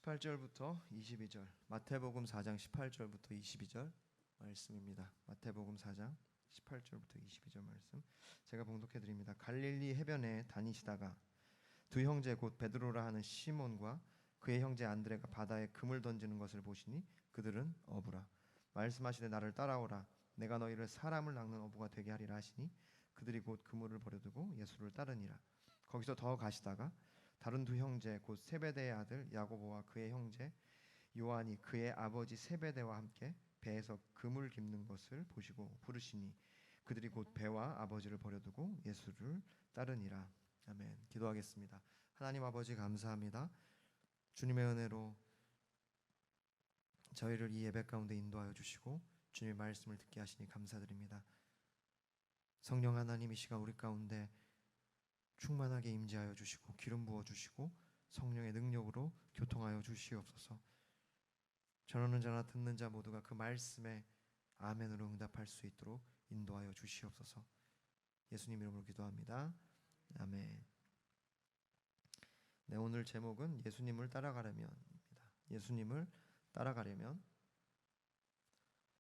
18절부터 22절, 마태복음 4장 18절부터 22절 말씀입니다. 마태복음 4장 18절부터 22절 말씀 제가 봉독해 드립니다. 갈릴리 해변에 다니시다가 두 형제 곧 베드로라 하는 시몬과 그의 형제 안드레가 바다에 그물 던지는 것을 보시니 그들은 어부라. 말씀하시되 나를 따라오라. 내가 너희를 사람을 낚는 어부가 되게 하리라 하시니 그들이 곧 그물을 버려두고 예수를 따르니라. 거기서 더 가시다가 다른 두 형제 곧 세베대의 아들 야고보와 그의 형제 요한이 그의 아버지 세베대와 함께 배에서 그물 깁는 것을 보시고 부르시니 그들이 곧 배와 아버지를 버려두고 예수를 따르니라. 아멘. 기도하겠습니다. 하나님 아버지 감사합니다. 주님의 은혜로 저희를 이 예배 가운데 인도하여 주시고 주님의 말씀을 듣게 하시니 감사드립니다. 성령 하나님 이 시간 우리 가운데 충만하게 임재하여 주시고 기름 부어 주시고 성령의 능력으로 교통하여 주시옵소서. 전하는 자나 듣는 자 모두가 그 말씀에 아멘으로 응답할 수 있도록 인도하여 주시옵소서. 예수님 이름으로 기도합니다. 아멘. 네, 오늘 제목은 예수님을 따라가려면입니다. 예수님을 따라가려면.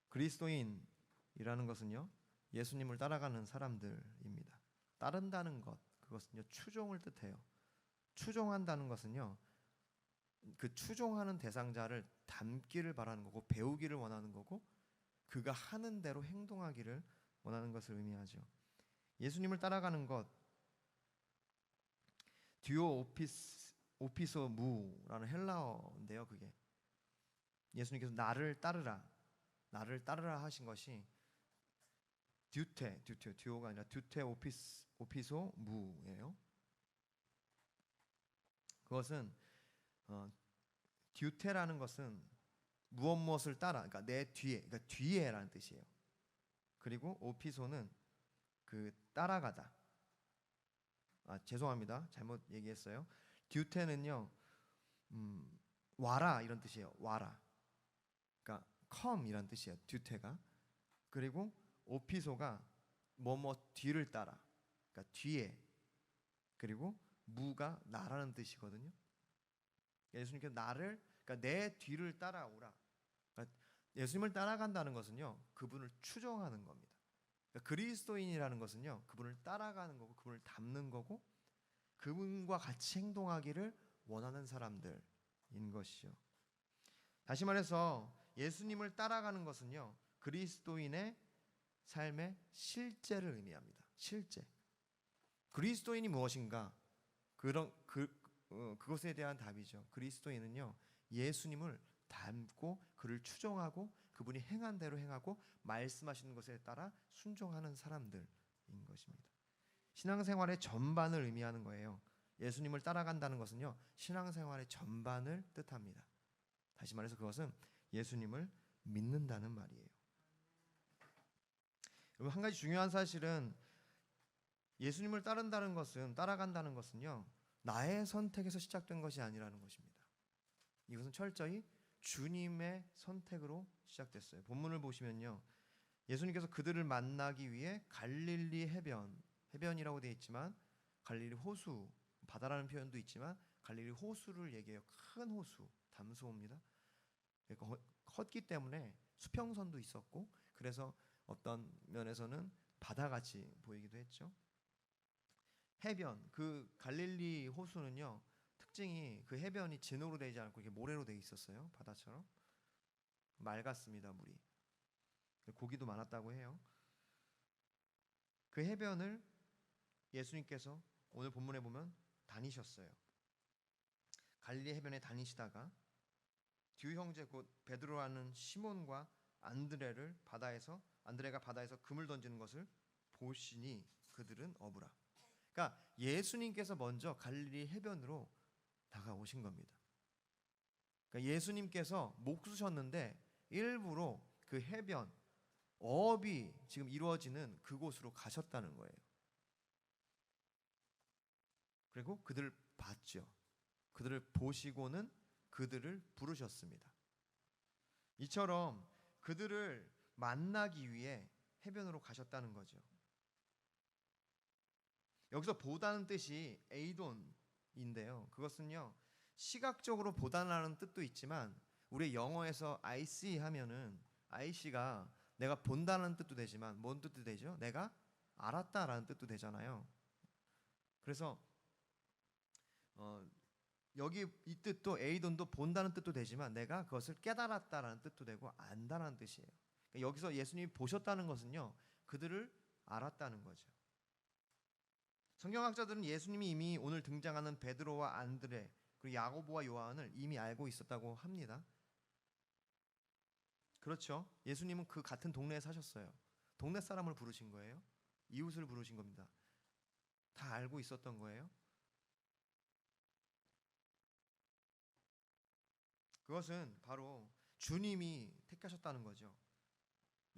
그리스도인이라는 것은요, 예수님을 따라가는 사람들입니다. 따른다는 것, 그것은요 추종을 뜻해요. 추종한다는 것은요 그 추종하는 대상자를 닮기를 바라는 거고 배우기를 원하는 거고 그가 하는 대로 행동하기를 원하는 것을 의미하죠. 예수님을 따라가는 것, 듀오 오피소 무라는 헬라어인데요. 그게 예수님께서 나를 따르라 하신 것이 듀오가 아니라 듀테 오피소 무예요. 그것은 듀테라는 것은 무엇을 따라, 그러니까 내 뒤에, 그러니까 뒤에라는 뜻이에요. 그리고 오피소는 그 따라가다. 죄송합니다, 잘못 얘기했어요. 듀테는요, 와라 이런 뜻이에요. 와라. 그러니까 come 이란 뜻이에요. 듀테가. 그리고 오피소가 뭐뭐 뒤를 따라, 그러니까 뒤에. 그리고 무가 나라는 뜻이거든요. 예수님께서 나를, 그러니까 내 뒤를 따라오라. 그러니까 예수님을 따라간다는 것은요, 그분을 추종하는 겁니다. 그러니까 그리스도인이라는 것은요, 그분을 따라가는 거고, 그분을 닮는 거고, 그분과 같이 행동하기를 원하는 사람들인 것이죠. 다시 말해서 예수님을 따라가는 것은요, 그리스도인의 삶의 실제를 의미합니다. 실제. 그리스도인이 무엇인가? 그것에 대한 답이죠. 그리스도인은요, 예수님을 닮고 그를 추종하고 그분이 행한 대로 행하고 말씀하시는 것에 따라 순종하는 사람들인 것입니다. 신앙생활의 전반을 의미하는 거예요. 예수님을 따라간다는 것은요, 신앙생활의 전반을 뜻합니다. 다시 말해서 그것은 예수님을 믿는다는 말이에요. 여러분, 한 가지 중요한 사실은 예수님을 따라간다는 것은요, 나의 선택에서 시작된 것이 아니라는 것입니다. 이것은 철저히 주님의 선택으로 시작됐어요. 본문을 보시면요, 예수님께서 그들을 만나기 위해 갈릴리 해변이라고 되어 있지만 갈릴리 호수, 바다라는 표현도 있지만 갈릴리 호수를 얘기해요. 큰 호수, 담소호입니다. 그러니까 컸기 때문에 수평선도 있었고, 그래서 어떤 면에서는 바다같이 보이기도 했죠. 해변, 그 갈릴리 호수는요, 특징이 그 해변이 진으로 되지 않고 이렇게 모래로 되어 있었어요. 바다처럼 맑았습니다. 물이. 고기도 많았다고 해요. 그 해변을 예수님께서 오늘 본문에 보면 다니셨어요. 갈릴리 해변에 다니시다가 두 형제 곧 베드로라는 시몬과 안드레가 바다에서 그물 던지는 것을 보시니 그들은 어부라. 그러니까 예수님께서 먼저 갈릴리 해변으로 다가오신 겁니다. 그러니까 예수님께서 목수셨는데 일부러 그 해변, 어업이 지금 이루어지는 그곳으로 가셨다는 거예요. 그리고 그들을 봤죠. 그들을 보시고는 그들을 부르셨습니다. 이처럼 그들을 만나기 위해 해변으로 가셨다는 거죠. 여기서 보다는 뜻이 에이돈인데요, 그것은요 시각적으로 보다라는 뜻도 있지만 우리 영어에서 I see 하면은 I see가 내가 본다는 뜻도 되지만 뭔 뜻도 되죠? 내가 알았다라는 뜻도 되잖아요. 그래서 여기 이 뜻도 에이돈도 본다는 뜻도 되지만 내가 그것을 깨달았다라는 뜻도 되고 안다라는 뜻이에요. 그러니까 여기서 예수님이 보셨다는 것은요, 그들을 알았다는 거죠. 성경학자들은 예수님이 이미 오늘 등장하는 베드로와 안드레 그리고 야고보와 요한을 이미 알고 있었다고 합니다. 그렇죠. 예수님은 그 같은 동네에 사셨어요. 동네 사람을 부르신 거예요. 이웃을 부르신 겁니다. 다 알고 있었던 거예요. 그것은 바로 주님이 택하셨다는 거죠.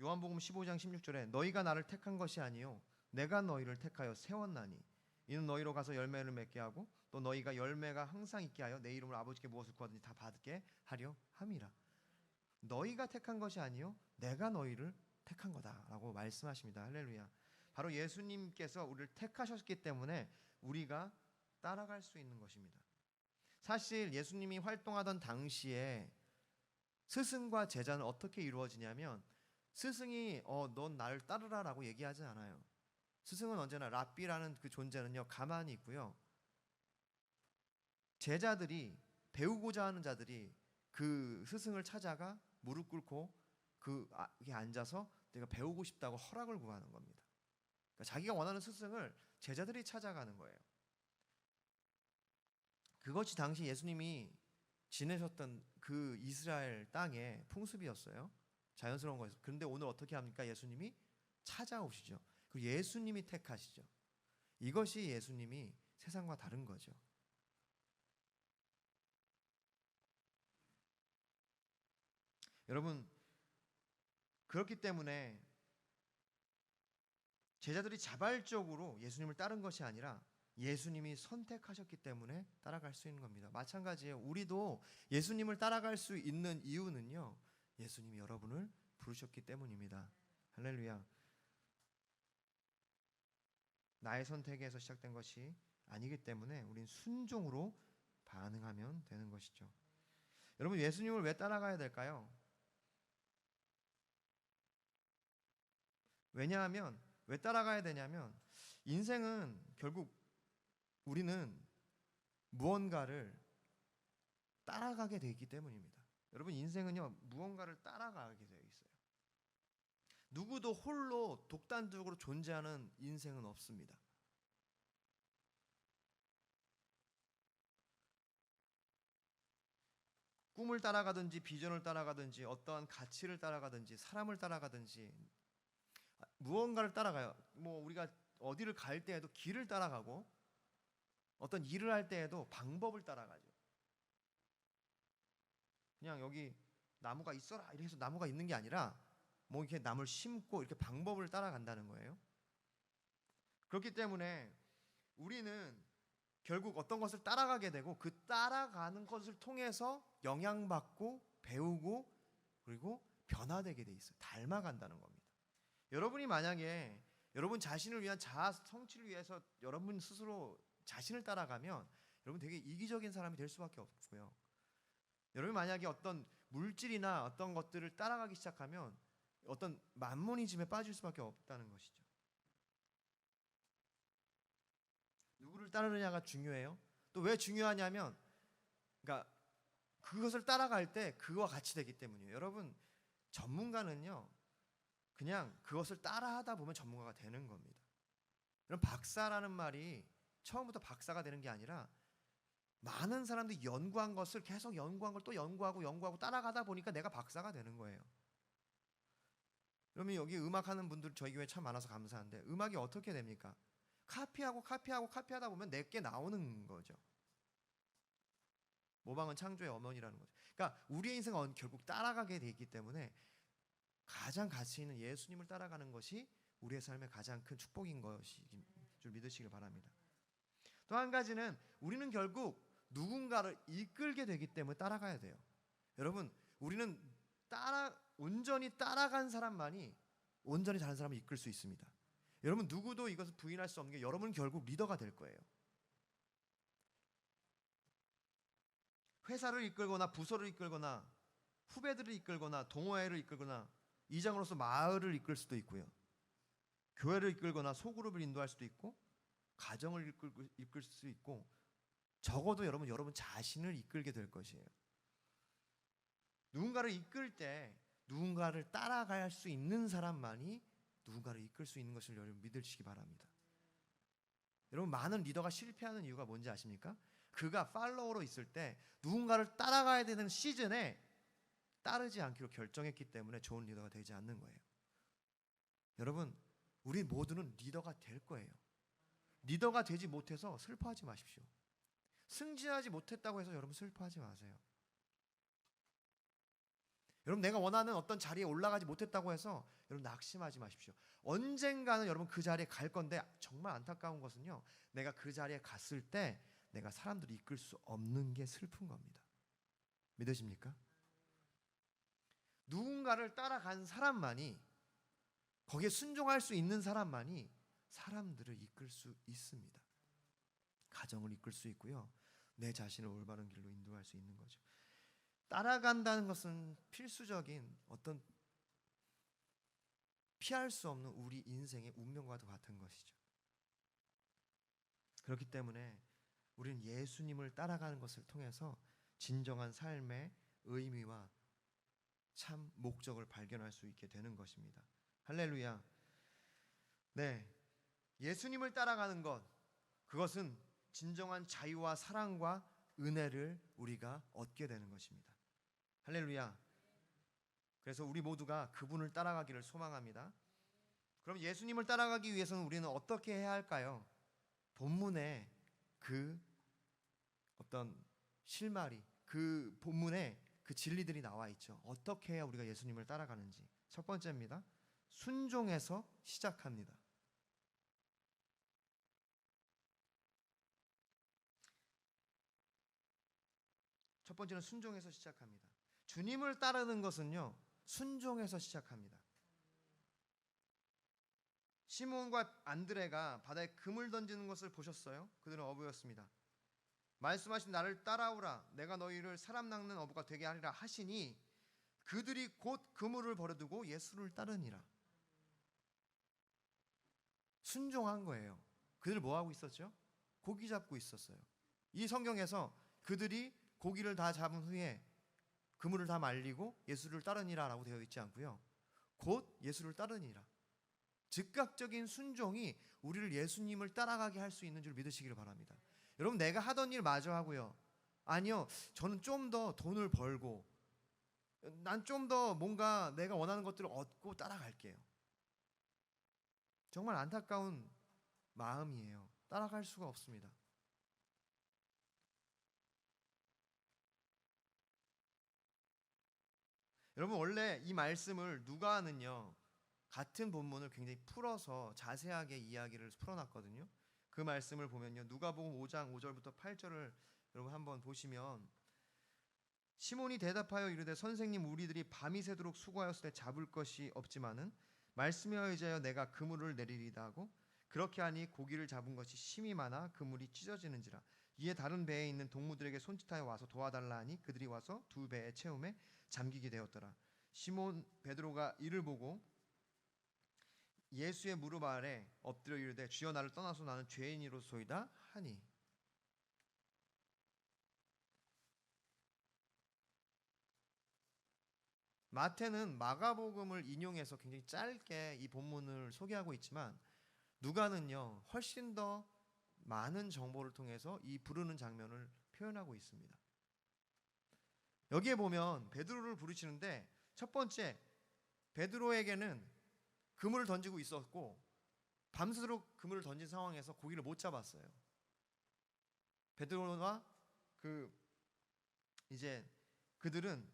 요한복음 15장 16절에 너희가 나를 택한 것이 아니요 내가 너희를 택하여 세웠나니 이는 너희로 가서 열매를 맺게 하고 또 너희가 열매가 항상 있게 하여 내 이름으로 아버지께 무엇을 구하든지 다 받게 하려 함이라. 너희가 택한 것이 아니요 내가 너희를 택한 거다라고 말씀하십니다. 할렐루야. 바로 예수님께서 우리를 택하셨기 때문에 우리가 따라갈 수 있는 것입니다. 사실 예수님이 활동하던 당시에 스승과 제자는 어떻게 이루어지냐면 스승이 넌 나를 따르라라고 얘기하지 않아요. 스승은 언제나 랍비라는 그 존재는요 가만히 있고요. 제자들이 배우고자 하는 자들이 그 스승을 찾아가 무릎 꿇고 그에 앉아서 내가 배우고 싶다고 허락을 구하는 겁니다. 그러니까 자기가 원하는 스승을 제자들이 찾아가는 거예요. 그것이 당시 예수님이 지내셨던 그 이스라엘 땅의 풍습이었어요. 자연스러운 거였어요. 그런데 오늘 어떻게 합니까? 예수님이 찾아오시죠. 그리고 예수님이 택하시죠. 이것이 예수님이 세상과 다른 거죠. 여러분, 그렇기 때문에 제자들이 자발적으로 예수님을 따른 것이 아니라 예수님이 선택하셨기 때문에 따라갈 수 있는 겁니다. 마찬가지예요. 우리도 예수님을 따라갈 수 있는 이유는요, 예수님이 여러분을 부르셨기 때문입니다. 할렐루야. 나의 선택에서 시작된 것이 아니기 때문에 우린 순종으로 반응하면 되는 것이죠. 여러분, 예수님을 왜 따라가야 될까요? 왜냐하면 왜 따라가야 되냐면 인생은 결국 우리는 무언가를 따라가게 되어 있기 때문입니다. 여러분, 인생은요 무언가를 따라가게 되어 있어요. 누구도 홀로 독단적으로 존재하는 인생은 없습니다. 꿈을 따라가든지 비전을 따라가든지 어떠한 가치를 따라가든지 사람을 따라가든지 무언가를 따라가요. 우리가 어디를 갈 때에도 길을 따라가고 어떤 일을 할 때에도 방법을 따라가죠. 그냥 여기 나무가 있어라 이렇게 해서 나무가 있는 게 아니라 이렇게 나무를 심고 이렇게 방법을 따라간다는 거예요. 그렇기 때문에 우리는 결국 어떤 것을 따라가게 되고 그 따라가는 것을 통해서 영향받고 배우고 그리고 변화되게 돼 있어요. 닮아간다는 겁니다. 여러분이 만약에 여러분 자신을 위한 자아 성취를 위해서 여러분 스스로 자신을 따라가면 여러분 되게 이기적인 사람이 될 수밖에 없고요. 여러분이 만약에 어떤 물질이나 어떤 것들을 따라가기 시작하면 어떤 만모니즘에 빠질 수밖에 없다는 것이죠. 누구를 따르느냐가 중요해요. 또 왜 중요하냐면 그러니까 그것을 따라갈 때 그와 같이 되기 때문이에요. 여러분, 전문가는요 그냥 그것을 따라하다 보면 전문가가 되는 겁니다. 그럼 박사라는 말이 처음부터 박사가 되는 게 아니라 많은 사람들이 연구한 것을 계속 연구한 걸 또 연구하고 따라가다 보니까 내가 박사가 되는 거예요. 그러면 여기 음악하는 분들 저희 교회 참 많아서 감사한데 음악이 어떻게 됩니까? 카피하다 보면 내게 나오는 거죠. 모방은 창조의 어머니라는 거죠. 그러니까 우리의 인생은 결국 따라가게 돼 있기 때문에 가장 가치 있는 예수님을 따라가는 것이 우리의 삶의 가장 큰 축복인 것인 줄 믿으시길 바랍니다. 또 한 가지는 우리는 결국 누군가를 이끌게 되기 때문에 따라가야 돼요. 여러분, 우리는 온전히 따라간 사람만이 온전히 다른 사람을 이끌 수 있습니다. 여러분, 누구도 이것을 부인할 수 없는 게 여러분은 결국 리더가 될 거예요. 회사를 이끌거나 부서를 이끌거나 후배들을 이끌거나 동호회를 이끌거나 이장으로서 마을을 이끌 수도 있고요. 교회를 이끌거나 소그룹을 인도할 수도 있고 가정을 이끌 수 있고 적어도 여러분 자신을 이끌게 될 것이에요. 누군가를 이끌 때 누군가를 따라갈 수 있는 사람만이 누군가를 이끌 수 있는 것을 여러분 믿으시기 바랍니다. 여러분 많은 리더가 실패하는 이유가 뭔지 아십니까? 그가 팔로워로 있을 때 누군가를 따라가야 되는 시즌에 따르지 않기로 결정했기 때문에 좋은 리더가 되지 않는 거예요. 여러분 우리 모두는 리더가 될 거예요. 리더가 되지 못해서 슬퍼하지 마십시오. 승진하지 못했다고 해서 여러분 슬퍼하지 마세요. 여러분 내가 원하는 어떤 자리에 올라가지 못했다고 해서 여러분 낙심하지 마십시오. 언젠가는 여러분 그 자리에 갈 건데 정말 안타까운 것은요, 내가 그 자리에 갔을 때 내가 사람들을 이끌 수 없는 게 슬픈 겁니다. 믿으십니까? 누군가를 따라간 사람만이, 거기에 순종할 수 있는 사람만이 사람들을 이끌 수 있습니다. 가정을 이끌 수 있고요, 내 자신을 올바른 길로 인도할 수 있는 거죠. 따라간다는 것은 필수적인 어떤 피할 수 없는 우리 인생의 운명과도 같은 것이죠. 그렇기 때문에 우리는 예수님을 따라가는 것을 통해서 진정한 삶의 의미와 참 목적을 발견할 수 있게 되는 것입니다. 할렐루야. 네, 예수님을 따라가는 것, 그것은 진정한 자유와 사랑과 은혜를 우리가 얻게 되는 것입니다. 할렐루야. 그래서 우리 모두가 그분을 따라가기를 소망합니다. 그럼 예수님을 따라가기 위해서는 우리는 어떻게 해야 할까요? 본문에 그 어떤 실마리, 그 본문에 그 진리들이 나와 있죠. 어떻게 해야 우리가 예수님을 따라가는지. 첫 번째입니다. 순종해서 시작합니다. 첫 번째는 순종해서 시작합니다. 주님을 따르는 것은요, 순종해서 시작합니다. 시몬과 안드레가 바다에 금을 던지는 것을 보셨어요? 그들은 어부였습니다. 말씀하신 나를 따라오라, 내가 너희를 사람 낚는 어부가 되게 하리라 하시니 그들이 곧 그물을 버려두고 예수를 따르니라. 순종한 거예요. 그들 뭐 하고 있었죠? 고기 잡고 있었어요. 이 성경에서 그들이 고기를 다 잡은 후에 그물을 다 말리고 예수를 따르니라 라고 되어 있지 않고요, 곧 예수를 따르니라. 즉각적인 순종이 우리를 예수님을 따라가게 할 수 있는 줄 믿으시기를 바랍니다. 여러분, 내가 하던 일 마저 하고요, 아니요, 저는 좀 더 돈을 벌고 난 좀 더 뭔가 내가 원하는 것들을 얻고 따라갈게요. 정말 안타까운 마음이에요. 따라갈 수가 없습니다. 여러분, 원래 이 말씀을 누가는요, 같은 본문을 굉장히 풀어서 자세하게 이야기를 풀어놨거든요. 그 말씀을 보면요, 누가복음 5장 5절부터 8절을 여러분 한번 보시면, 시몬이 대답하여 이르되 선생님, 우리들이 밤이 새도록 수고하였을 때 잡을 것이 없지만은 말씀에 의지하여 내가 그물을 내리리다 하고, 그렇게 하니 고기를 잡은 것이 심이 많아 그물이 찢어지는지라. 이에 다른 배에 있는 동무들에게 손짓하여 와서 도와달라 하니 그들이 와서 두 배의 채움에 잠기게 되었더라. 시몬 베드로가 이를 보고 예수의 무릎 아래 엎드려 이르되 주여, 나를 떠나서 나는 죄인이로소이다 하니. 마태는 마가복음을 인용해서 굉장히 짧게 이 본문을 소개하고 있지만, 누가는요 훨씬 더 많은 정보를 통해서 이 부르는 장면을 표현하고 있습니다. 여기에 보면 베드로를 부르시는데, 첫 번째, 베드로에게는 그물을 던지고 있었고 밤새도록 그물을 던진 상황에서 고기를 못 잡았어요. 베드로와 그들은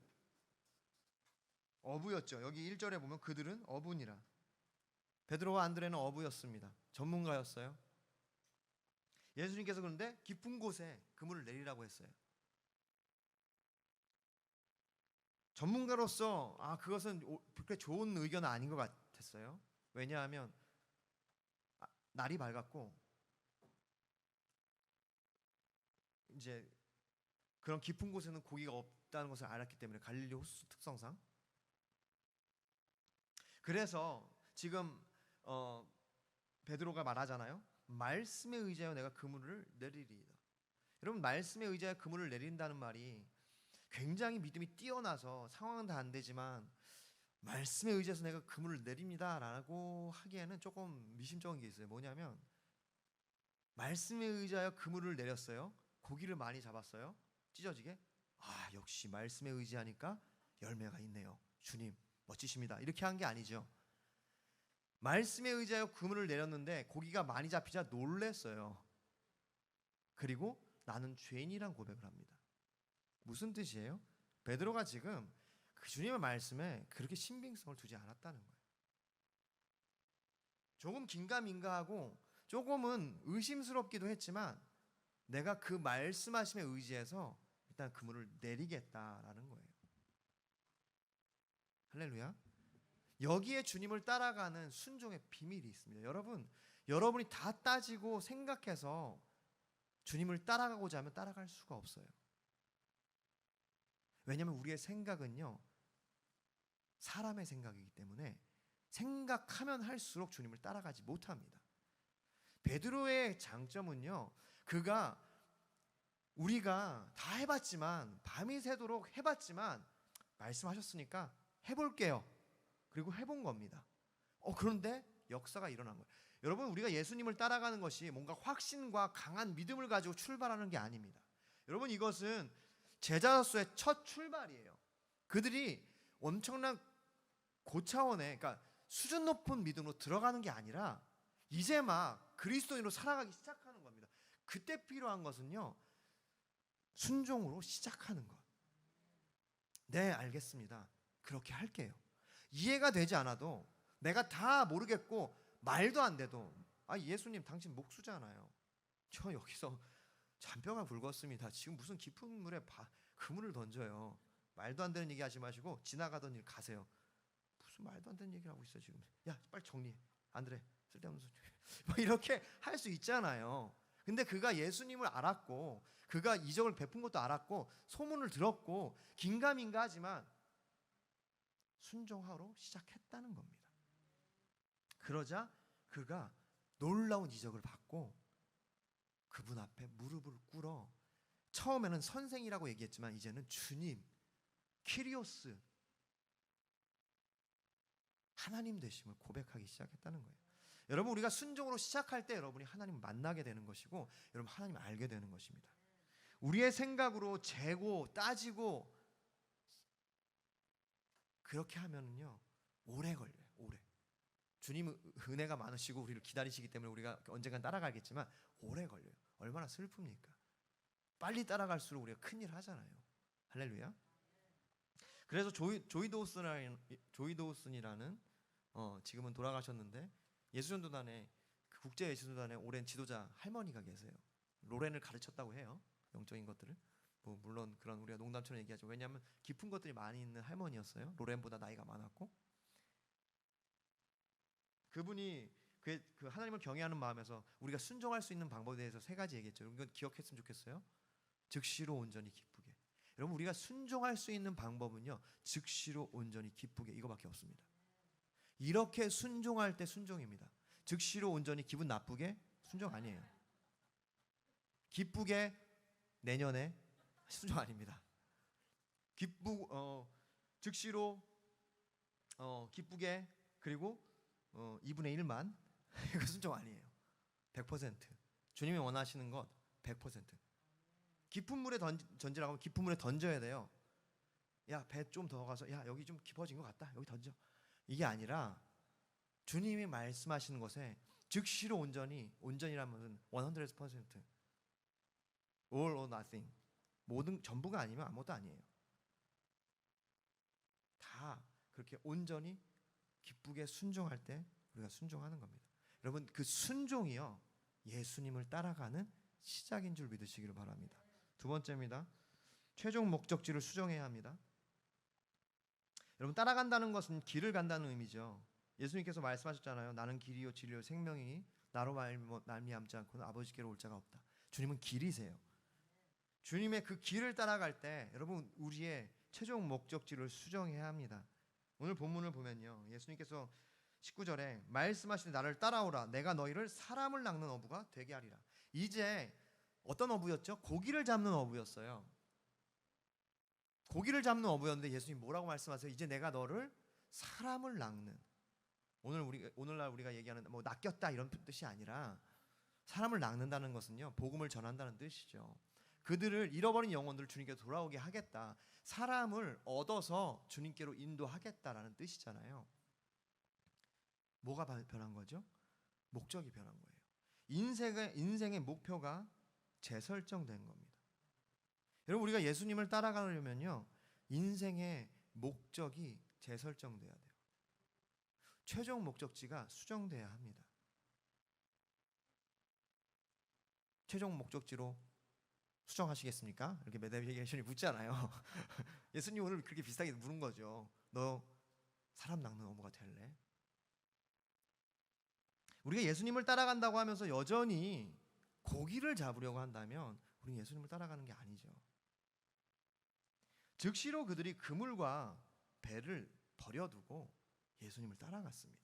어부였죠. 여기 1절에 보면 그들은 어부니라. 베드로와 안드레는 어부였습니다. 전문가였어요. 예수님께서 그런데 깊은 곳에 그물을 내리라고 했어요. 전문가로서 그것은 그렇게 좋은 의견은 아닌 것 같았어요. 왜냐하면 날이 밝았고 이제 그런 깊은 곳에는 고기가 없다는 것을 알았기 때문에 갈릴리 호수 특성상. 그래서 지금 베드로가 말하잖아요. 말씀에 의지하여 내가 그물을 내리리이다. 여러분, 말씀에 의지하여 그물을 내린다는 말이 굉장히 믿음이 뛰어나서 상황은 다 안 되지만 말씀에 의지해서 내가 그물을 내립니다라고 하기에는 조금 미심쩍은 게 있어요. 뭐냐면 말씀에 의지하여 그물을 내렸어요. 고기를 많이 잡았어요. 찢어지게. 아, 역시 말씀에 의지하니까 열매가 있네요. 주님 멋지십니다. 이렇게 한 게 아니죠. 말씀에 의지하여 그물을 내렸는데 고기가 많이 잡히자 놀랬어요. 그리고 나는 죄인이란 고백을 합니다. 무슨 뜻이에요? 베드로가 지금 그 주님의 말씀에 그렇게 신빙성을 두지 않았다는 거예요. 조금 긴가민가하고 조금은 의심스럽기도 했지만 내가 그 말씀하심에 의지해서 일단 그물을 내리겠다라는 거예요. 할렐루야. 여기에 주님을 따라가는 순종의 비밀이 있습니다. 여러분이 다 따지고 생각해서 주님을 따라가고자 하면 따라갈 수가 없어요. 왜냐하면 우리의 생각은요, 사람의 생각이기 때문에 생각하면 할수록 주님을 따라가지 못합니다. 베드로의 장점은요, 우리가 다 해봤지만, 밤이 새도록 해봤지만 말씀하셨으니까 해볼게요. 그리고 해본 겁니다. 그런데 역사가 일어난 거예요. 여러분, 우리가 예수님을 따라가는 것이 뭔가 확신과 강한 믿음을 가지고 출발하는 게 아닙니다. 여러분, 이것은 제자로서의 첫 출발이에요. 그들이 엄청난 고차원의, 그러니까 수준 높은 믿음으로 들어가는 게 아니라 이제 막 그리스도인으로 살아가기 시작하는 겁니다. 그때 필요한 것은요, 순종으로 시작하는 것. 네, 알겠습니다. 그렇게 할게요. 이해가 되지 않아도, 내가 다 모르겠고 말도 안 돼도, 예수님 당신 목수잖아요. 저 여기서 잔뼈가 굵었습니다. 지금 무슨 깊은 물에 그물을 던져요. 말도 안 되는 얘기 하지 마시고 지나가던 일 가세요. 무슨 말도 안 되는 얘기를 하고 있어 지금. 야, 빨리 정리해. 안드레, 쓸데없는 소리. 뭐 이렇게 할 수 있잖아요. 근데 그가 예수님을 알았고, 그가 이적을 베푼 것도 알았고, 소문을 들었고, 긴가민가 하지만 순종하러 시작했다는 겁니다. 그러자 그가 놀라운 이적을 받고 그분 앞에 무릎을 꿇어, 처음에는 선생이라고 얘기했지만 이제는 주님, 키리오스, 하나님 되심을 고백하기 시작했다는 거예요. 여러분, 우리가 순종으로 시작할 때 여러분이 하나님을 만나게 되는 것이고, 여러분 하나님을 알게 되는 것입니다. 우리의 생각으로 재고 따지고 그렇게 하면은요, 오래 걸려요. 오래. 주님은 은혜가 많으시고 우리를 기다리시기 때문에 우리가 언젠간 따라가겠지만 오래 걸려요. 얼마나 슬픕니까? 빨리 따라갈수록 우리가 큰일 하잖아요. 할렐루야. 그래서 조이 도우슨이라는 지금은 돌아가셨는데 예수전도단의 국제 예수전도단의 오랜 지도자 할머니가 계세요. 로렌을 가르쳤다고 해요. 영적인 것들을. 물론 그런 우리가 농담처럼 얘기하죠. 왜냐하면 깊은 것들이 많이 있는 할머니였어요. 로렌보다 나이가 많았고, 그분이 그 하나님을 경외하는 마음에서 우리가 순종할 수 있는 방법에 대해서 3가지 얘기했죠. 이건 기억했으면 좋겠어요. 즉시로 온전히 기쁘게. 여러분, 우리가 순종할 수 있는 방법은요, 즉시로 온전히 기쁘게, 이거밖에 없습니다. 이렇게 순종할 때 순종입니다. 즉시로 온전히 기분 나쁘게 순종 아니에요. 기쁘게 내년에 순종 아닙니다. 즉시로 기쁘게, 그리고 2분의 1만 이거 순종 아니에요. 100%. 주님이 원하시는 것 100%. 깊은 물에 던지라고 하면 깊은 물에 던져야 돼요. 야, 배 좀 더 가서, 야, 여기 좀 깊어진 것 같다, 여기 던져. 이게 아니라 주님이 말씀하시는 것에 즉시로 온전이라면 100%, all or nothing, 모든, 전부가 아니면 아무것도 아니에요. 다 그렇게 온전히 기쁘게 순종할 때 우리가 순종하는 겁니다. 여러분, 그 순종이요, 예수님을 따라가는 시작인 줄 믿으시기를 바랍니다. 2번째입니다. 최종 목적지를 수정해야 합니다. 여러분, 따라간다는 것은 길을 간다는 의미죠. 예수님께서 말씀하셨잖아요. 나는 길이요 진리요 생명이니 나로 말미암지 않고는 아버지께로 올 자가 없다. 주님은 길이세요. 주님의 그 길을 따라갈 때 여러분 우리의 최종 목적지를 수정해야 합니다. 오늘 본문을 보면요, 예수님께서 19절에 말씀하시되 나를 따라오라 내가 너희를 사람을 낚는 어부가 되게 하리라. 이제 어떤 어부였죠? 고기를 잡는 어부였어요. 고기를 잡는 어부였는데 예수님 뭐라고 말씀하세요? 이제 내가 너를 사람을 낚는, 오늘날 우리가 얘기하는 뭐 낚였다 이런 뜻이 아니라 사람을 낚는다는 것은요, 복음을 전한다는 뜻이죠. 그들을 잃어버린 영혼들을 주님께로 돌아오게 하겠다, 사람을 얻어서 주님께로 인도하겠다라는 뜻이잖아요. 뭐가 변한 거죠? 목적이 변한 거예요. 인생의 목표가 재설정된 겁니다. 여러분 우리가 예수님을 따라가려면요, 인생의 목적이 재설정돼야 돼요. 최종 목적지가 수정돼야 합니다. 최종 목적지로 수정하시겠습니까? 이렇게 매대비게이션이 묻잖아요. 예수님 오늘 그렇게 비슷하게 물은 거죠. 너 사람 낚는 어부가 될래? 우리가 예수님을 따라간다고 하면서 여전히 고기를 잡으려고 한다면 우리는 예수님을 따라가는 게 아니죠. 즉시로 그들이 그물과 배를 버려두고 예수님을 따라갔습니다.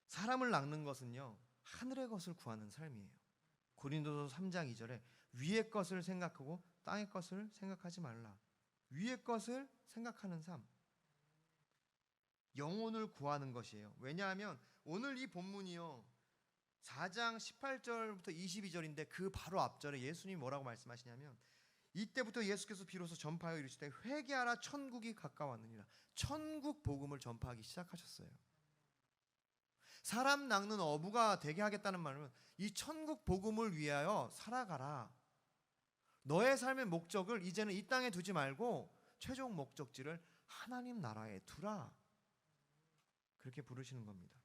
사람을 낚는 것은요, 하늘의 것을 구하는 삶이에요. 고린도서 3장 2절에 위의 것을 생각하고 땅의 것을 생각하지 말라. 위의 것을 생각하는 삶, 영혼을 구하는 것이에요. 왜냐하면 오늘 이 본문이요, 4장 18절부터 22절인데 그 바로 앞절에 예수님이 뭐라고 말씀하시냐면 이때부터 예수께서 비로소 전파하여 이르시되 회개하라 천국이 가까웠느니라. 천국 복음을 전파하기 시작하셨어요. 사람 낚는 어부가 되게 하겠다는 말은 이 천국 복음을 위하여 살아가라. 너의 삶의 목적을 이제는 이 땅에 두지 말고 최종 목적지를 하나님 나라에 두라. 그렇게 부르시는 겁니다.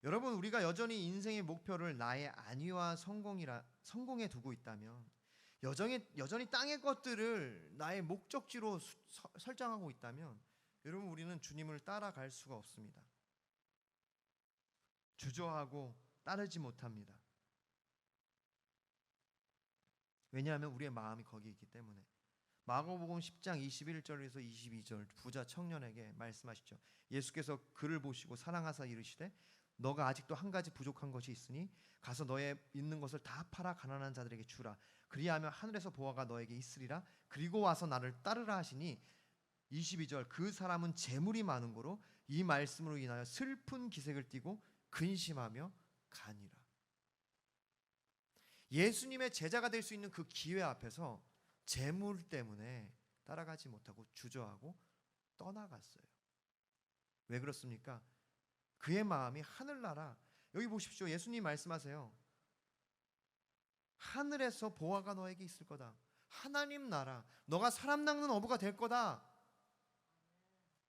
여러분 우리가 여전히 인생의 목표를 나의 안위와 성공에 두고 있다면, 여전히 땅의 것들을 나의 목적지로 설정하고 있다면 여러분 우리는 주님을 따라갈 수가 없습니다. 주저하고 따르지 못합니다. 왜냐하면 우리의 마음이 거기에 있기 때문에. 마가복음 10장 21절에서 22절 부자 청년에게 말씀하시죠. 예수께서 그를 보시고 사랑하사 이르시되 너가 아직도 한 가지 부족한 것이 있으니 가서 너의 있는 것을 다 팔아 가난한 자들에게 주라. 그리하면 하늘에서 보화가 너에게 있으리라. 그리고 와서 나를 따르라 하시니 22절 그 사람은 재물이 많은 고로 이 말씀으로 인하여 슬픈 기색을 띠고 근심하며 가니라. 예수님의 제자가 될 수 있는 그 기회 앞에서 재물 때문에 따라가지 못하고 주저하고 떠나갔어요. 왜 그렇습니까? 그의 마음이 하늘나라, 여기 보십시오. 예수님 말씀하세요. 하늘에서 보화가 너에게 있을 거다. 하나님 나라, 너가 사람 낚는 어부가 될 거다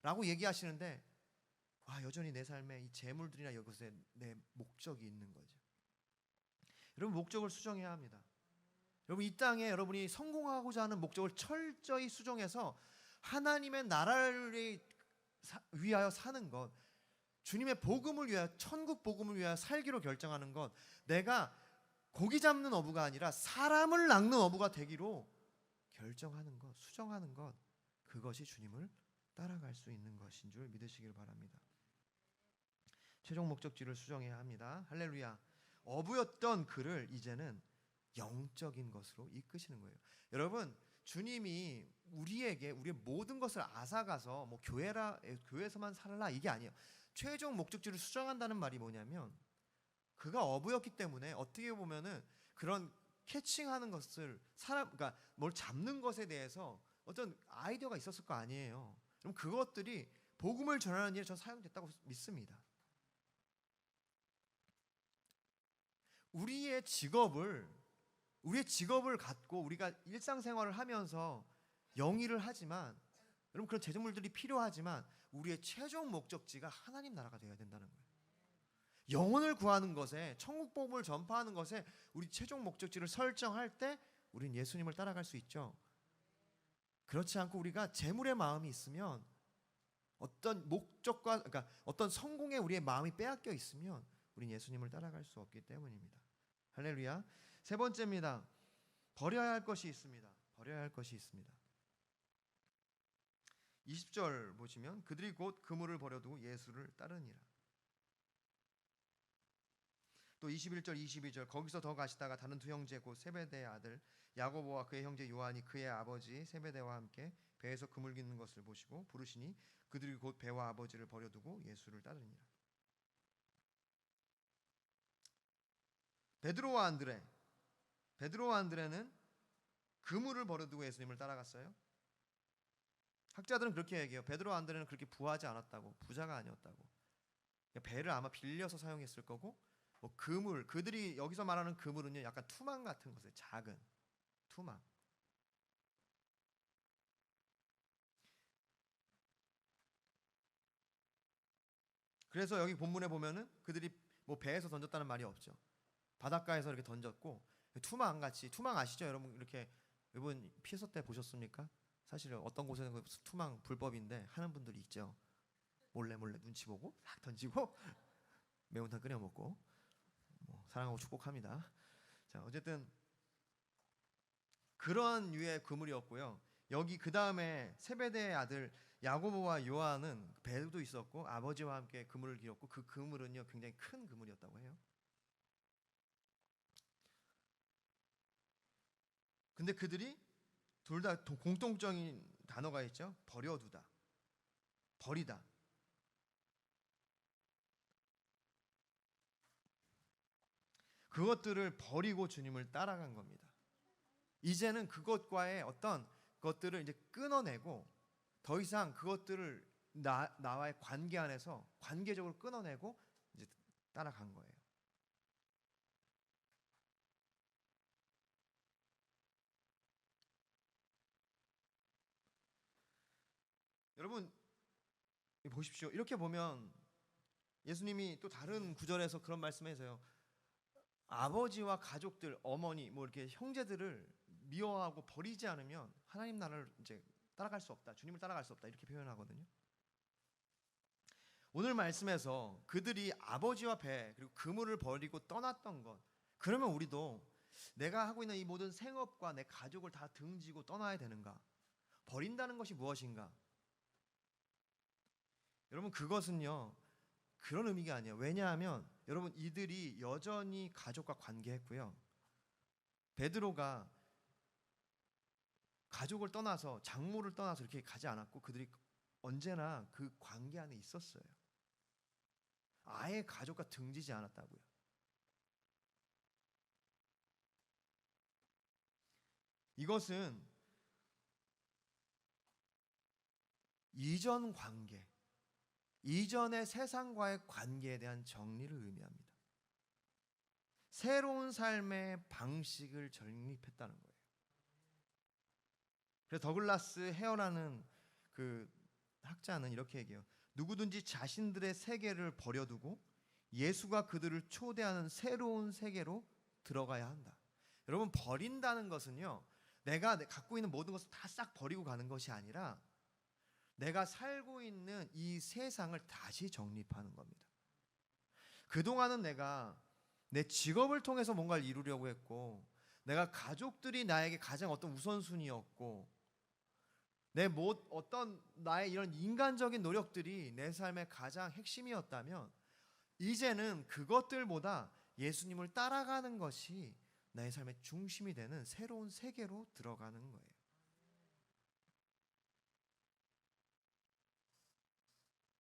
라고 얘기하시는데, 여전히 내 삶에 이 재물들이나 이것에 내 목적이 있는 거죠. 여러분 목적을 수정해야 합니다. 여러분 이 땅에 여러분이 성공하고자 하는 목적을 철저히 수정해서 하나님의 나라를 위하여 사는 것, 주님의 복음을 위하여, 천국 복음을 위하여 살기로 결정하는 것, 내가 고기 잡는 어부가 아니라 사람을 낚는 어부가 되기로 결정하는 것, 수정하는 것, 그것이 주님을 따라갈 수 있는 것인 줄 믿으시길 바랍니다. 최종 목적지를 수정해야 합니다. 할렐루야. 어부였던 그를 이제는 영적인 것으로 이끄시는 거예요. 여러분 주님이 우리에게 우리의 모든 것을 앗아가서 뭐 교회에서만 살라 이게 아니에요. 최종 목적지를 수정한다는 말이 뭐냐면, 그가 어부였기 때문에 어떻게 보면은 그런 캐칭하는 것을 그러니까 뭘 잡는 것에 대해서 어떤 아이디어가 있었을 거 아니에요. 그럼 그것들이 복음을 전하는 일에 전 사용됐다고 믿습니다. 우리의 직업을 갖고 우리가 일상생활을 하면서 영위를 하지만, 여러분 그런 제작물들이 필요하지만 우리의 최종 목적지가 하나님 나라가 되어야 된다는 거예요. 영혼을 구하는 것에, 천국 복음을 전파하는 것에 우리 최종 목적지를 설정할 때 우리는 예수님을 따라갈 수 있죠. 그렇지 않고 우리가 재물의 마음이 있으면, 어떤 목적과 그러니까 어떤 성공에 우리의 마음이 빼앗겨 있으면 우린 예수님을 따라갈 수 없기 때문입니다. 할렐루야. 세 번째입니다. 버려야 할 것이 있습니다. 버려야 할 것이 있습니다. 20절 보시면 그들이 곧 그물을 버려두고 예수를 따르니라. 또 21절 22절 거기서 더 가시다가 다른 두 형제 곧 세베대의 아들 야고보와 그의 형제 요한이 그의 아버지 세베대와 함께 배에서 그물 깃는 것을 보시고 부르시니 그들이 곧 배와 아버지를 버려두고 예수를 따르니라. 베드로와 안드레는 그물을 버려두고 예수님을 따라갔어요. 학자들은 그렇게 얘기해요. 베드로와 안드레는 그렇게 부하지 않았다고, 부자가 아니었다고. 배를 아마 빌려서 사용했을 거고, 뭐 그물, 그들이 여기서 말하는 그물은요, 약간 투망 같은 것이에요. 작은 투망. 그래서 여기 본문에 보면은 그들이 뭐 배에서 던졌다는 말이 없죠. 바닷가에서 이렇게 던졌고, 투망 같이, 투망 아시죠? 여러분 이렇게 이번 피서 때 보셨습니까? 사실 어떤 곳에는 투망 불법인데 하는 분들이 있죠. 몰래 눈치 보고 싹 던지고 매운탕 끓여 먹고 뭐 사랑하고 축복합니다. 자, 어쨌든 그런 류의 그물이었고요. 여기 그 다음에 세베대의 아들 야고보와 요한은 배도 있었고 아버지와 함께 그물을 길었고 그 그물은요 굉장히 큰 그물이었다고 해요. 근데 그들이 둘 다 공통적인 단어가 있죠. 버려두다, 버리다. 그것들을 버리고 주님을 따라간 겁니다. 이제는 그것과의 어떤 것들을 이제 끊어내고 더 이상 그것들을 나와의 관계 안에서 관계적으로 끊어내고 이제 따라간 거예요. 여러분 보십시오. 이렇게 보면 예수님이 또 다른 구절에서 그런 말씀해서요. 아버지와 가족들, 어머니, 뭐 이렇게 형제들을 미워하고 버리지 않으면 하나님 나라를 이제 따라갈 수 없다. 주님을 따라갈 수 없다. 이렇게 표현하거든요. 오늘 말씀에서 그들이 아버지와 배 그리고 그물을 버리고 떠났던 것. 그러면 우리도 내가 하고 있는 이 모든 생업과 내 가족을 다 등지고 떠나야 되는가? 버린다는 것이 무엇인가? 여러분 그것은요. 그런 의미가 아니에요. 왜냐하면 여러분 이들이 여전히 가족과 관계했고요. 베드로가 가족을 떠나서 장모를 떠나서 이렇게 가지 않았고 그들이 언제나 그 관계 안에 있었어요. 아예 가족과 등지지 않았다고요. 이것은 이전 관계, 이전의 세상과의 관계에 대한 정리를 의미합니다. 새로운 삶의 방식을 정립했다는 거예요. 그래서 더글라스 헤어라는 그 학자는 이렇게 얘기해요. 누구든지 자신들의 세계를 버려두고 예수가 그들을 초대하는 새로운 세계로 들어가야 한다. 여러분 버린다는 것은요. 내가 갖고 있는 모든 것을 다 싹 버리고 가는 것이 아니라 내가 살고 있는 이 세상을 다시 정립하는 겁니다. 그동안은 내가 내 직업을 통해서 뭔가를 이루려고 했고 내가 가족들이 나에게 가장 어떤 우선순위였고 어떤 나의 이런 인간적인 노력들이 내 삶의 가장 핵심이었다면 이제는 그것들보다 예수님을 따라가는 것이 나의 삶의 중심이 되는 새로운 세계로 들어가는 거예요.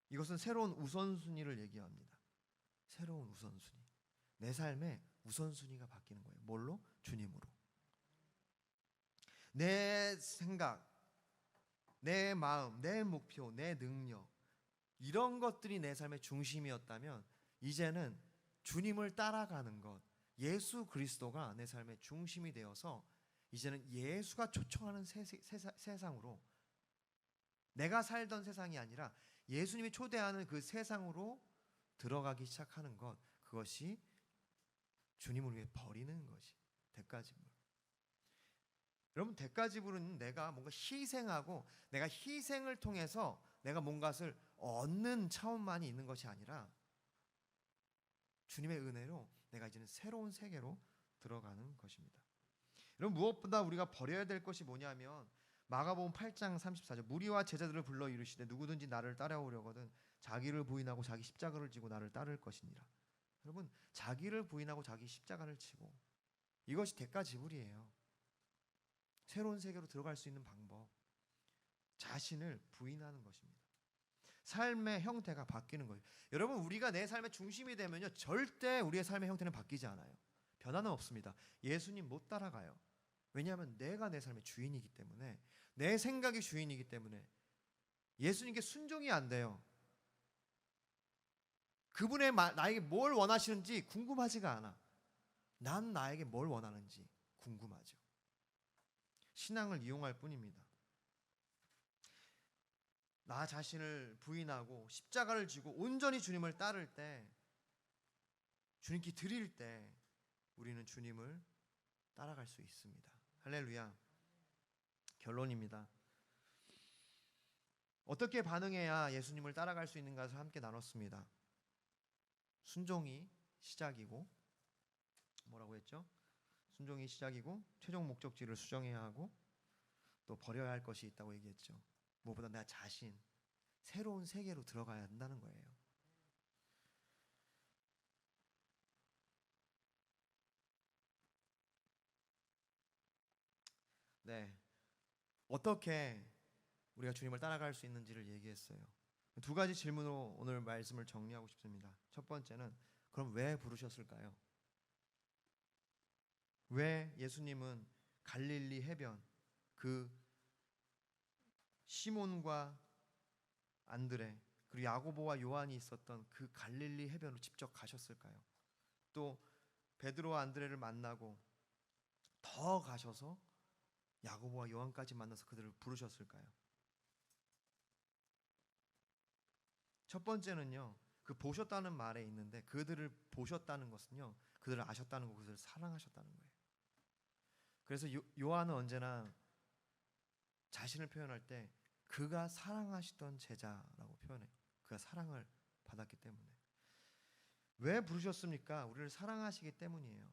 이것은 새로운 우선순위를 얘기합니다. 새로운 우선순위. 내 삶의 우선순위가 바뀌는 거예요. 뭘로? 주님으로. 내 생각, 내 마음, 내 목표, 내 능력 이런 것들이 내 삶의 중심이었다면 이제는 주님을 따라가는 것, 예수 그리스도가 내 삶의 중심이 되어서 이제는 예수가 초청하는 세상으로 내가 살던 세상이 아니라 예수님이 초대하는 그 세상으로 들어가기 시작하는 것, 그것이 주님을 위해 버리는 것이 대가지불. 여러분 대가지불은 내가 뭔가 희생하고 내가 희생을 통해서 내가 뭔가를 얻는 차원만이 있는 것이 아니라 주님의 은혜로 내가 이제는 새로운 세계로 들어가는 것입니다. 여러분, 무엇보다 우리가 버려야 될 것이 뭐냐면 마가복음 8장 34절, 무리와 제자들을 불러 이르시되 누구든지 나를 따라오려거든 자기를 부인하고 자기 십자가를 지고 나를 따를 것이니라. 여러분, 자기를 부인하고 자기 십자가를 지고, 이것이 대가 지불이에요. 새로운 세계로 들어갈 수 있는 방법, 자신을 부인하는 것입니다. 삶의 형태가 바뀌는 거예요. 여러분, 우리가 내 삶의 중심이 되면요, 절대 우리의 삶의 형태는 바뀌지 않아요. 변화는 없습니다. 예수님 못 따라가요. 왜냐하면 내가 내 삶의 주인이기 때문에, 내 생각이 주인이기 때문에 예수님께 순종이 안 돼요. 그분의 나에게 뭘 원하시는지 궁금하지가 않아. 난 나에게 뭘 원하는지 궁금하죠. 신앙을 이용할 뿐입니다. 나 자신을 부인하고 십자가를 지고 온전히 주님을 따를 때, 주님께 드릴 때 우리는 주님을 따라갈 수 있습니다. 할렐루야. 결론입니다. 어떻게 반응해야 예수님을 따라갈 수 있는가를 함께 나눴습니다. 순종이 시작이고, 뭐라고 했죠? 순종이 시작이고, 최종 목적지를 수정해야 하고, 또 버려야 할 것이 있다고 얘기했죠. 무엇보다 나 자신, 새로운 세계로 들어가야 한다는 거예요. 네, 어떻게 우리가 주님을 따라갈 수 있는지를 얘기했어요. 두 가지 질문으로 오늘 말씀을 정리하고 싶습니다. 첫 번째는, 그럼 왜 부르셨을까요? 왜 예수님은 갈릴리 해변, 그 시몬과 안드레 그리고 야고보와 요한이 있었던 그 갈릴리 해변으로 직접 가셨을까요? 또 베드로와 안드레를 만나고 더 가셔서 야고보와 요한까지 만나서 그들을 부르셨을까요? 첫 번째는요, 그 보셨다는 말에 있는데, 그들을 보셨다는 것은요, 그들을 아셨다는 거, 그들을 사랑하셨다는 거예요. 그래서 요한은 언제나 자신을 표현할 때 그가 사랑하시던 제자라고 표현해요. 그가 사랑을 받았기 때문에. 왜 부르셨습니까? 우리를 사랑하시기 때문이에요.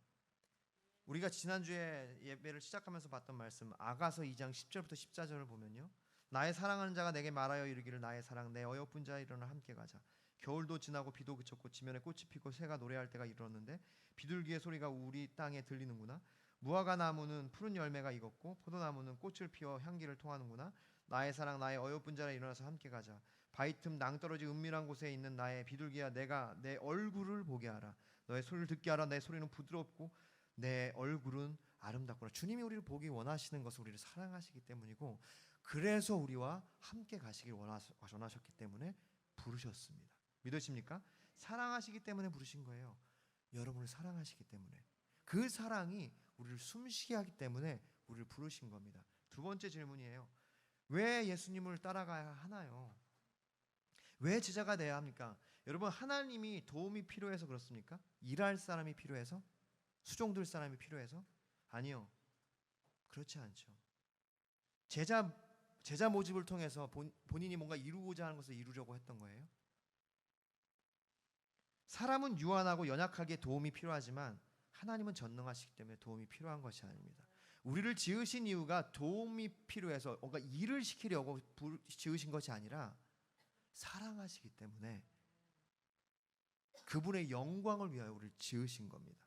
우리가 지난주에 예배를 시작하면서 봤던 말씀, 아가서 2장 10절부터 14절을 보면요, 나의 사랑하는 자가 내게 말하여 이르기를 나의 사랑 내 어여쁜 자여 일어나 함께 가자. 겨울도 지나고 비도 그쳤고 지면에 꽃이 피고 새가 노래할 때가 이르렀는데 비둘기의 소리가 우리 땅에 들리는구나. 무화과 나무는 푸른 열매가 익었고 포도나무는 꽃을 피워 향기를 통하는구나. 나의 사랑 나의 어여쁜 자여 일어나서 함께 가자. 바위 틈 낭떠러지 은밀한 곳에 있는 나의 비둘기야, 내가 내 얼굴을 보게 하라. 너의 소리를 듣게 하라. 내 소리는 부드럽고 내 얼굴은 아름답구나. 주님이 우리를 보기 원하시는 것은 우리를 사랑하시기 때문이고, 그래서 우리와 함께 가시길 원하셨기 때문에 부르셨습니다. 믿으십니까? 사랑하시기 때문에 부르신 거예요. 여러분을 사랑하시기 때문에, 그 사랑이 우리를 숨쉬게 하기 때문에 우리를 부르신 겁니다. 두 번째 질문이에요. 왜 예수님을 따라가야 하나요? 왜 제자가 돼야 합니까? 여러분, 하나님이 도움이 필요해서 그렇습니까? 일할 사람이 필요해서? 수종들 사람이 필요해서? 아니요, 그렇지 않죠. 제자 모집을 통해서 본인이 뭔가 이루고자 하는 것을 이루려고 했던 거예요. 사람은 유한하고 연약하기에 도움이 필요하지만 하나님은 전능하시기 때문에 도움이 필요한 것이 아닙니다. 우리를 지으신 이유가 도움이 필요해서 뭔가 일을 시키려고 지으신 것이 아니라 사랑하시기 때문에 그분의 영광을 위하여 우리를 지으신 겁니다.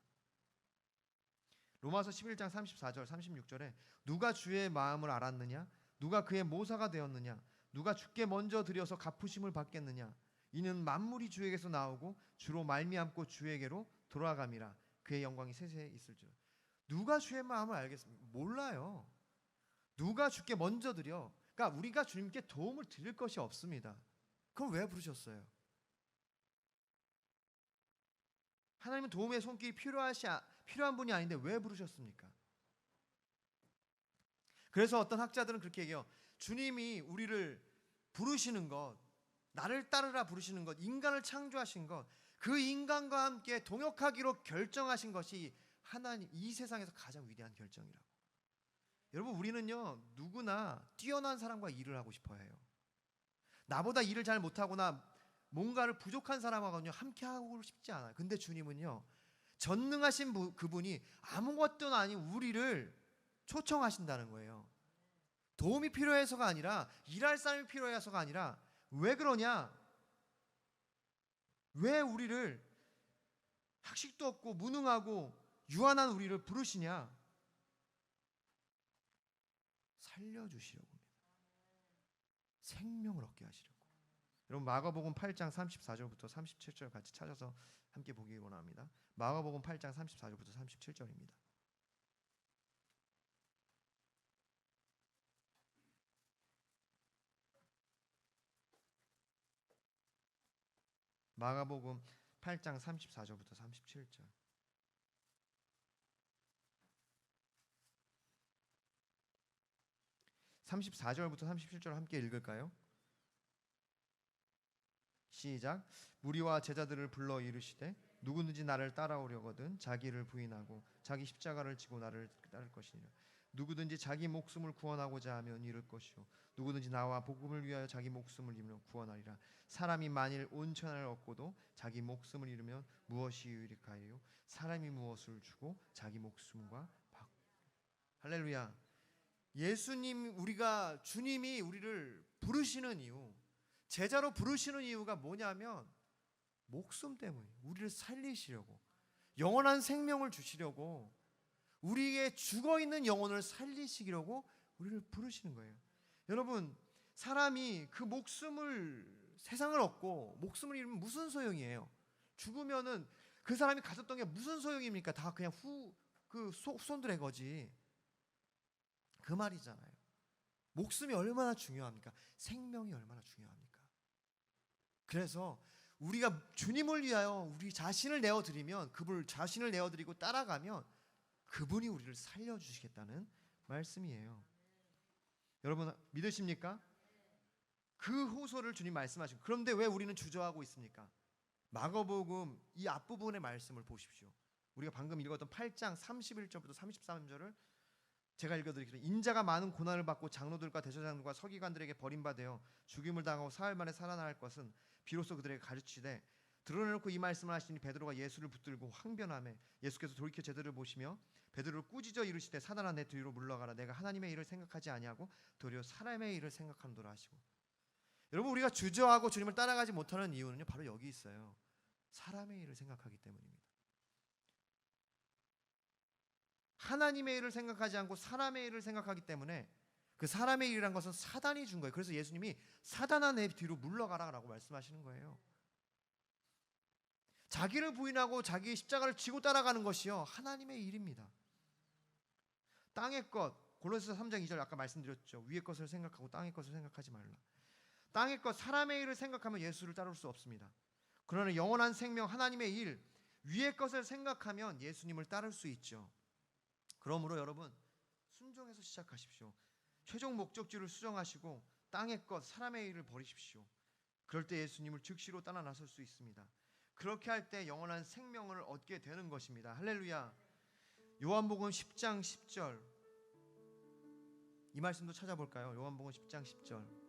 로마서 11장 34절 36절에 누가 주의 마음을 알았느냐? 누가 그의 모사가 되었느냐? 누가 주께 먼저 드려서 갚으심을 받겠느냐? 이는 만물이 주에게서 나오고 주로 말미암고 주에게로 돌아감이라. 그의 영광이 세세에 있을 줄. 누가 주의 마음을 알겠습니까? 몰라요. 누가 주께 먼저 드려? 그러니까 우리가 주님께 도움을 드릴 것이 없습니다. 그럼 왜 부르셨어요? 하나님은 도움의 손길이 필요한 분이 아닌데 왜 부르셨습니까? 그래서 어떤 학자들은 그렇게 얘기해요. 주님이 우리를 부르시는 것, 나를 따르라 부르시는 것, 인간을 창조하신 것, 그 인간과 함께 동역하기로 결정하신 것이 하나님, 이 세상에서 가장 위대한 결정이라고. 여러분, 우리는요, 누구나 뛰어난 사람과 일을 하고 싶어 해요. 나보다 일을 잘 못하거나 뭔가를 부족한 사람하고는요 함께 하고 싶지 않아요. 근데 주님은요 전능하신 그분이 아무것도 아닌 우리를 초청하신다는 거예요. 도움이 필요해서가 아니라, 일할 사람이 필요해서가 아니라, 왜 그러냐? 왜 우리를, 학식도 없고 무능하고 유한한 우리를 부르시냐? 살려주시려고 합니다. 생명을 얻게 하시려고. 여러분 마가복음 8장 34절부터 37절 같이 찾아서 함께 보기 원합니다. 마가복음 8장 34절부터 37절입니다. 마가복음 8장 34절부터 37절. (34절부터 37절) 함께 읽을까요? 시작. 무리와 제자들을 불러 이르시되 누구든지 나를 따라오려거든 자기를 부인하고 자기 십자가를 지고 나를 따를 것이니라. 누구든지 자기 목숨을 구원하고자 하면 잃을 것이요 누구든지 나와 복음을 위하여 자기 목숨을 잃으면 구원하리라. 사람이 만일 온 천하를 얻고도 자기 목숨을 잃으면 무엇이 유익하리요? 사람이 무엇을 주고 자기 목숨과 할렐루야. 예수님, 우리가 주님이 우리를 부르시는 이유, 제자로 부르시는 이유가 뭐냐면 목숨 때문에 우리를 살리시려고, 영원한 생명을 주시려고, 우리의 죽어있는 영혼을 살리시려고 우리를 부르시는 거예요. 여러분, 사람이 그 목숨을, 세상을 얻고 목숨을 잃으면 무슨 소용이에요? 죽으면은 그 사람이 가졌던 게 무슨 소용입니까? 다 그냥 후손들의 거지. 그 말이잖아요. 목숨이 얼마나 중요합니까? 생명이 얼마나 중요합니까? 그래서 우리가 주님을 위하여 우리 자신을 내어드리면, 그분 자신을 내어드리고 따라가면 그분이 우리를 살려주시겠다는 말씀이에요. 여러분 믿으십니까? 그 호소를 주님 말씀하시고, 그런데 왜 우리는 주저하고 있습니까? 마가복음 이 앞부분의 말씀을 보십시오. 우리가 방금 읽었던 8장 31절부터 33절을 제가 읽어드리겠습니다. 인자가 많은 고난을 받고 장로들과 대제사장들과 서기관들에게 버림받아 죽임을 당하고 사흘 만에 살아날 것은 비로소 그들에게 가르치되, 드러내놓고 이 말씀을 하시니 베드로가 예수를 붙들고 항변하매 예수께서 돌이켜 제자들을 보시며 베드로를 꾸짖어 이르시되 사단아 내 뒤로 물러가라. 내가 하나님의 일을 생각하지 아니하고 도리어 사람의 일을 생각하노라 하시고. 여러분, 우리가 주저하고 주님을 따라가지 못하는 이유는요 바로 여기 있어요. 사람의 일을 생각하기 때문입니다. 하나님의 일을 생각하지 않고 사람의 일을 생각하기 때문에, 그 사람의 일이란 것은 사단이 준 거예요. 그래서 예수님이 사단아 내 뒤로 물러가라 라고 말씀하시는 거예요. 자기를 부인하고 자기의 십자가를 지고 따라가는 것이요 하나님의 일입니다. 땅의 것, 골로새서 3장 2절 아까 말씀드렸죠. 위의 것을 생각하고 땅의 것을 생각하지 말라. 땅의 것, 사람의 일을 생각하면 예수를 따를 수 없습니다. 그러나 영원한 생명, 하나님의 일, 위의 것을 생각하면 예수님을 따를 수 있죠. 그러므로 여러분 순종해서 시작하십시오. 최종 목적지를 수정하시고 땅의 것, 사람의 일을 버리십시오. 그럴 때 예수님을 즉시로 따라 나설 수 있습니다. 그렇게 할 때 영원한 생명을 얻게 되는 것입니다. 할렐루야. 요한복음 10장 10절 이 말씀도 찾아볼까요? 요한복음 10장 10절.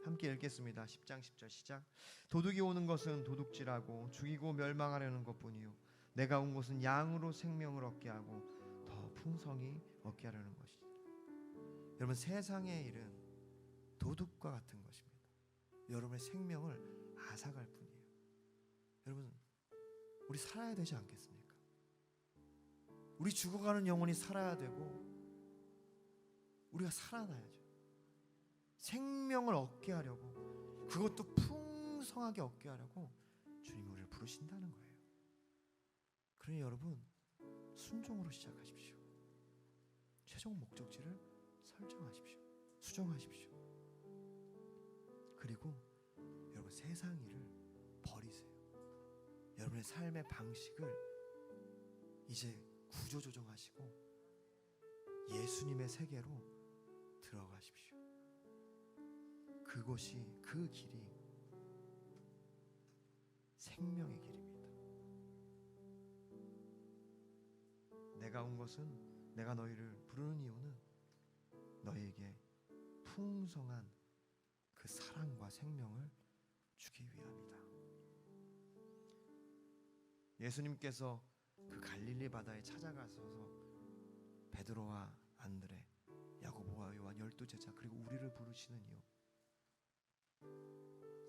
함께 읽겠습니다. 10장 10절 시작. 도둑이 오는 것은 도둑질하고 죽이고 멸망하려는 것뿐이요 내가 온 것은 양으로 생명을 얻게 하고 더 풍성히 얻게 하려는 것이다. 여러분, 세상의 일은 도둑과 같은 것입니다. 여러분의 생명을 앗아갈 뿐이에요. 여러분, 우리 살아야 되지 않겠습니까? 우리 죽어가는 영혼이 살아야 되고 우리가 살아나야죠. 생명을 얻게 하려고, 그것도 풍성하게 얻게 하려고 주님이 우리를 부르신다는 거예요. 그러니 여러분 순종으로 시작하십시오. 최종 목적지를 설정하십시오. 수정하십시오. 그리고 여러분 세상 일을 버리세요. 여러분의 삶의 방식을 이제 구조조정하시고 예수님의 세계로 들어가십시오. 그곳이, 그 길이 생명의 길입니다. 내가 온 것은 내가 너희를 부르는 이유는 너희에게 풍성한 그 사랑과 생명을 주기 위함이다. 예수님께서 그 갈릴리 바다에 찾아가셔서 베드로와 안드레, 야고보와 요한 12제자 그리고 우리를 부르시는 이유,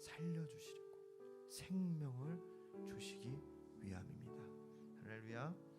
살려주시려고 생명을 주시기 위함입니다. 할렐루야.